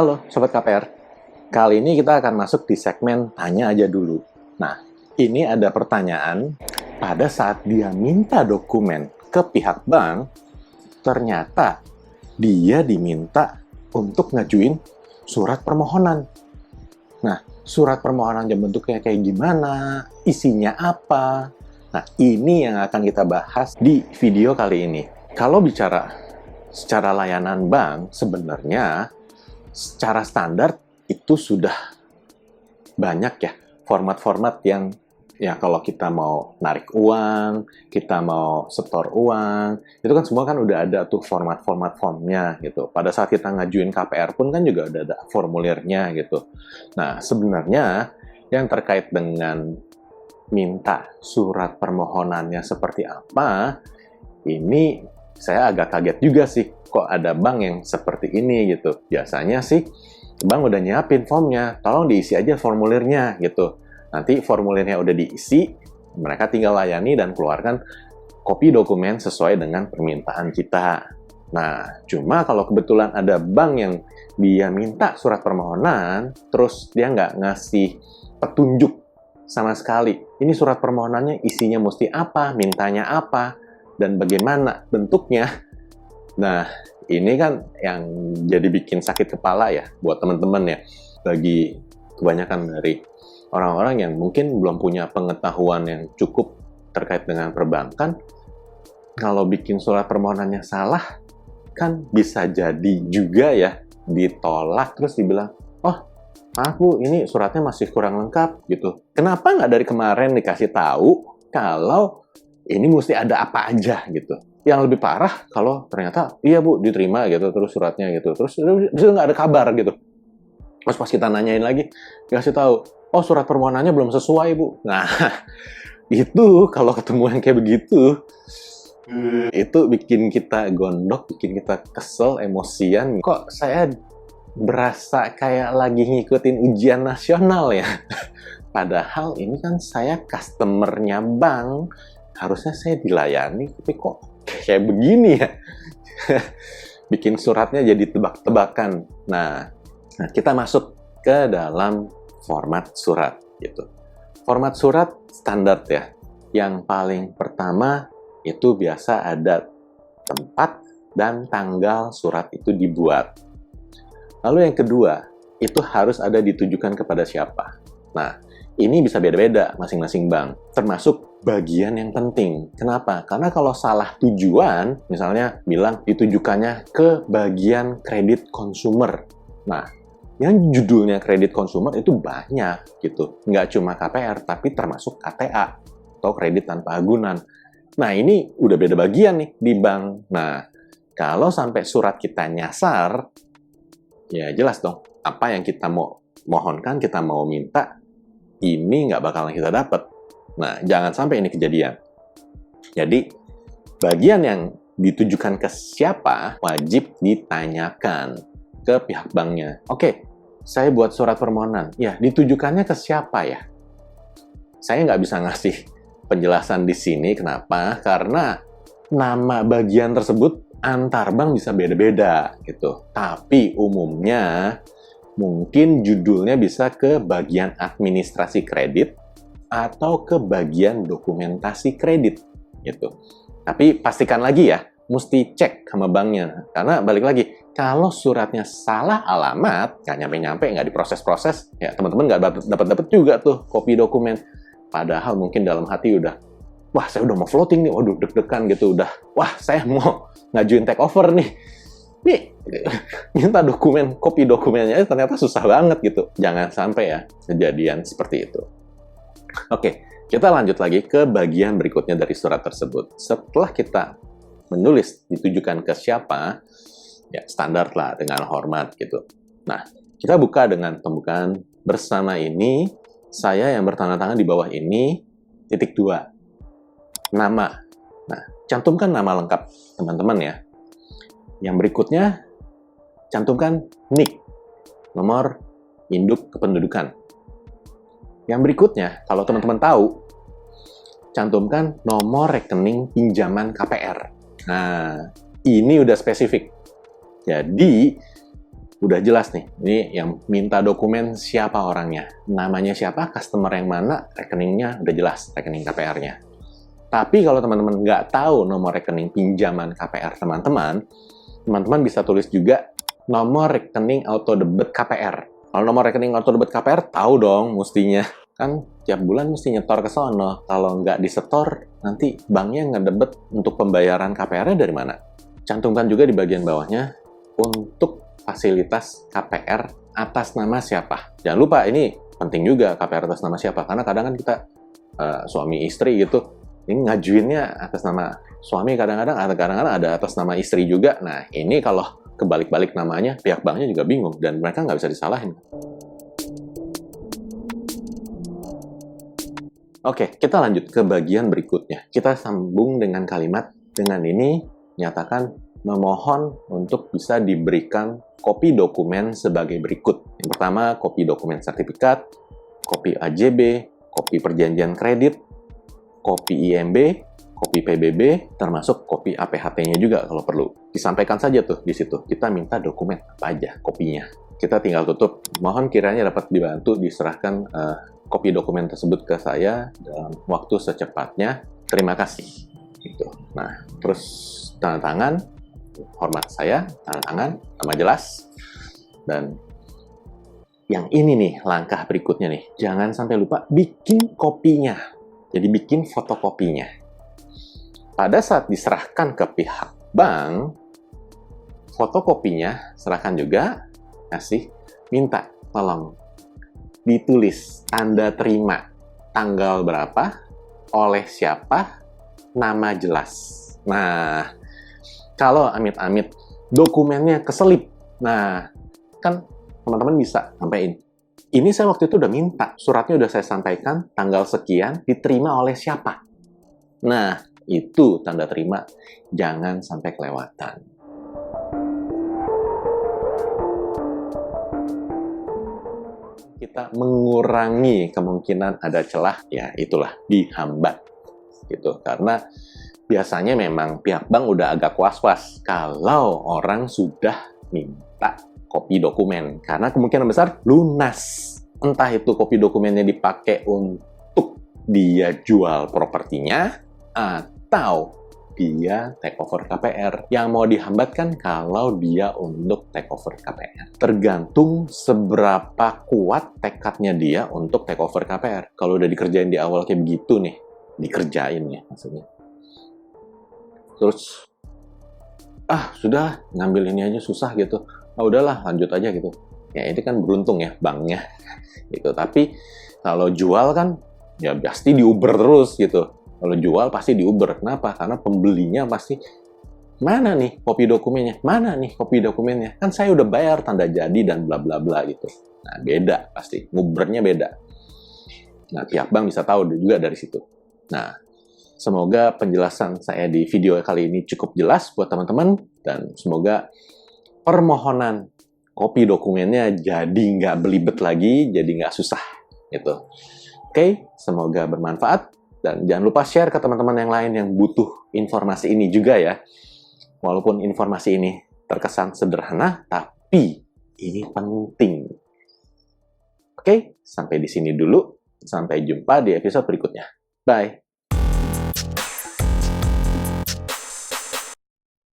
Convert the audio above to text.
Halo Sobat KPR, kali ini kita akan masuk di segmen Tanya Aja Dulu. Nah, ini ada pertanyaan, pada saat dia minta dokumen ke pihak bank, ternyata dia diminta untuk ngajuin surat permohonan. Nah, surat permohonan bentuknya kayak gimana, isinya apa? Nah, ini yang akan kita bahas di video kali ini. Kalau bicara secara layanan bank, sebenarnya secara standar itu sudah banyak ya format-format yang ya kalau kita mau narik uang, kita mau setor uang, itu kan semua kan udah ada tuh format-format formnya gitu. Pada saat kita ngajuin KPR pun kan juga udah ada formulirnya gitu. Nah, sebenarnya yang terkait dengan minta surat permohonannya seperti apa, ini saya agak kaget juga sih, kok ada bank yang seperti ini gitu. Biasanya sih, bank udah nyiapin formnya, tolong diisi aja formulirnya gitu. Nanti formulirnya udah diisi, mereka tinggal layani dan keluarkan kopi dokumen sesuai dengan permintaan kita. Nah, cuma kalau kebetulan ada bank yang dia minta surat permohonan, terus dia nggak ngasih petunjuk sama sekali. Ini surat permohonannya isinya mesti apa, mintanya apa, dan bagaimana bentuknya. Nah, ini kan yang jadi bikin sakit kepala ya buat teman-teman ya. Bagi kebanyakan dari orang-orang yang mungkin belum punya pengetahuan yang cukup terkait dengan perbankan, kalau bikin surat permohonannya salah, kan bisa jadi juga ya ditolak terus dibilang, oh, aku ini suratnya masih kurang lengkap gitu. Kenapa nggak dari kemarin dikasih tahu kalau ini mesti ada apa aja gitu. Yang lebih parah kalau ternyata iya Bu diterima gitu terus suratnya gitu terus nggak ada kabar gitu. Terus pas kita nanyain lagi dikasih tahu, oh surat permohonannya belum sesuai Bu. Nah itu kalau ketemu yang kayak begitu itu bikin kita gondok, bikin kita kesel, emosian. Kok saya berasa kayak lagi ngikutin ujian nasional ya? Padahal ini kan saya customernya bank, harusnya saya dilayani, tapi kok kayak begini ya? Bikin suratnya jadi tebak-tebakan. Nah, kita masuk ke dalam format surat gitu. Format surat standar ya. Yang paling pertama itu biasa ada tempat dan tanggal surat itu dibuat. Lalu yang kedua, itu harus ada ditujukan kepada siapa. Nah, ini bisa beda-beda masing-masing bank, termasuk bagian yang penting. Kenapa? Karena kalau salah tujuan, misalnya bilang ditujukannya ke bagian kredit konsumer. Nah, yang judulnya kredit konsumer itu banyak gitu. Nggak cuma KPR, tapi termasuk KTA atau kredit tanpa agunan. Nah, ini udah beda bagian nih di bank. Nah, kalau sampai surat kita nyasar, ya jelas dong, apa yang kita mau mohonkan, kita mau minta, ini nggak bakalan kita dapat. Nah, jangan sampai ini kejadian. Jadi, bagian yang ditujukan ke siapa, wajib ditanyakan ke pihak banknya. Oke, saya buat surat permohonan. Ya, ditujukannya ke siapa ya? Saya nggak bisa ngasih penjelasan di sini. Kenapa? Karena nama bagian tersebut antar bank bisa beda-beda gitu. Tapi umumnya mungkin judulnya bisa ke bagian administrasi kredit atau ke bagian dokumentasi kredit gitu. Tapi pastikan lagi ya, mesti cek sama banknya. Karena balik lagi, kalau suratnya salah alamat, nggak nyampe-nyampe, nggak diproses-proses, ya teman-teman nggak dapat juga tuh kopi dokumen. Padahal mungkin dalam hati udah, wah saya udah mau floating nih, waduh deg-degan gitu, udah, wah saya mau ngajuin take over nih. Nih, minta dokumen, kopi dokumennya ternyata susah banget gitu. Jangan sampai ya kejadian seperti itu. Oke, kita lanjut lagi ke bagian berikutnya dari surat tersebut. Setelah kita menulis ditujukan ke siapa, ya standar lah dengan hormat gitu. Nah, kita buka dengan pembukaan bersama ini, saya yang bertanda tangan di bawah ini, titik 2. Nama. Nah, cantumkan nama lengkap teman-teman ya. Yang berikutnya, cantumkan NIK, nomor induk kependudukan. Yang berikutnya, kalau teman-teman tahu, cantumkan nomor rekening pinjaman KPR. Nah, ini udah spesifik. Jadi, udah jelas nih, ini yang minta dokumen siapa orangnya, namanya siapa, customer yang mana, rekeningnya udah jelas, rekening KPR-nya. Tapi kalau teman-teman nggak tahu nomor rekening pinjaman KPR teman-teman bisa tulis juga nomor rekening auto debit KPR. Kalau nomor rekening auto debit KPR, tahu dong mestinya. Kan tiap bulan mesti nyetor ke sono. Kalau nggak disetor, nanti banknya ngedebet untuk pembayaran KPR-nya dari mana? Cantumkan juga di bagian bawahnya untuk fasilitas KPR atas nama siapa. Jangan lupa, ini penting juga KPR atas nama siapa. Karena kadang kan kita suami istri gitu, ini ngajuinnya atas nama suami, kadang-kadang ada atas nama istri juga. Nah, ini kalau kebalik-balik namanya, pihak banknya juga bingung, dan mereka nggak bisa disalahin. Oke, kita lanjut ke bagian berikutnya. Kita sambung dengan kalimat, dengan ini nyatakan memohon untuk bisa diberikan kopi dokumen sebagai berikut. Yang pertama, kopi dokumen sertifikat, kopi AJB, kopi perjanjian kredit, kopi IMB, kopi PBB, termasuk kopi APHT-nya juga kalau perlu. Disampaikan saja tuh di situ. Kita minta dokumen apa aja kopinya. Kita tinggal tutup. Mohon kiranya dapat dibantu diserahkan kopi dokumen tersebut ke saya dalam waktu secepatnya. Terima kasih. Gitu. Nah, terus tanda tangan, hormat saya, tanda tangan, nama jelas. Dan yang ini nih, langkah berikutnya nih. Jangan sampai lupa bikin kopinya. Jadi bikin fotokopinya. Pada saat diserahkan ke pihak bank, fotokopinya serahkan juga, minta tolong ditulis tanda terima, tanggal berapa, oleh siapa, nama jelas. Nah, kalau amit-amit dokumennya keselip, nah kan teman-teman bisa sampaikan, ini saya waktu itu udah minta, suratnya udah saya sampaikan, tanggal sekian, diterima oleh siapa. Nah, itu tanda terima, jangan sampai kelewatan. Kita mengurangi kemungkinan ada celah, ya itulah, dihambat. Gitu. Karena biasanya memang pihak bank udah agak was-was kalau orang sudah minta kopi dokumen. Karena kemungkinan besar lunas. Entah itu kopi dokumennya dipakai untuk dia jual propertinya, atau dia take over KPR. Yang mau dihambatkan kalau dia untuk take over KPR. Tergantung seberapa kuat tekadnya dia untuk take over KPR. Kalau udah dikerjain di awal kayak begitu nih, dikerjain ya maksudnya. Terus, sudah ngambil ini aja susah gitu. Udahlah lanjut aja gitu. Ya itu kan beruntung ya banknya. Gitu. Tapi kalau jual kan ya pasti diuber terus gitu. Kalau jual pasti diuber. Kenapa? Karena pembelinya pasti, mana nih kopi dokumennya? Mana nih kopi dokumennya? Kan saya udah bayar tanda jadi dan bla bla bla gitu. Nah, beda pasti. Ngubernya beda. Nah, pihak bank bisa tahu juga dari situ. Nah, semoga penjelasan saya di video kali ini cukup jelas buat teman-teman. Dan semoga permohonan kopi dokumennya jadi nggak belibet lagi, jadi nggak susah. Gitu. Oke, semoga bermanfaat. Dan jangan lupa share ke teman-teman yang lain yang butuh informasi ini juga ya. Walaupun informasi ini terkesan sederhana, tapi ini penting. Oke, sampai di sini dulu. Sampai jumpa di episode berikutnya. Bye!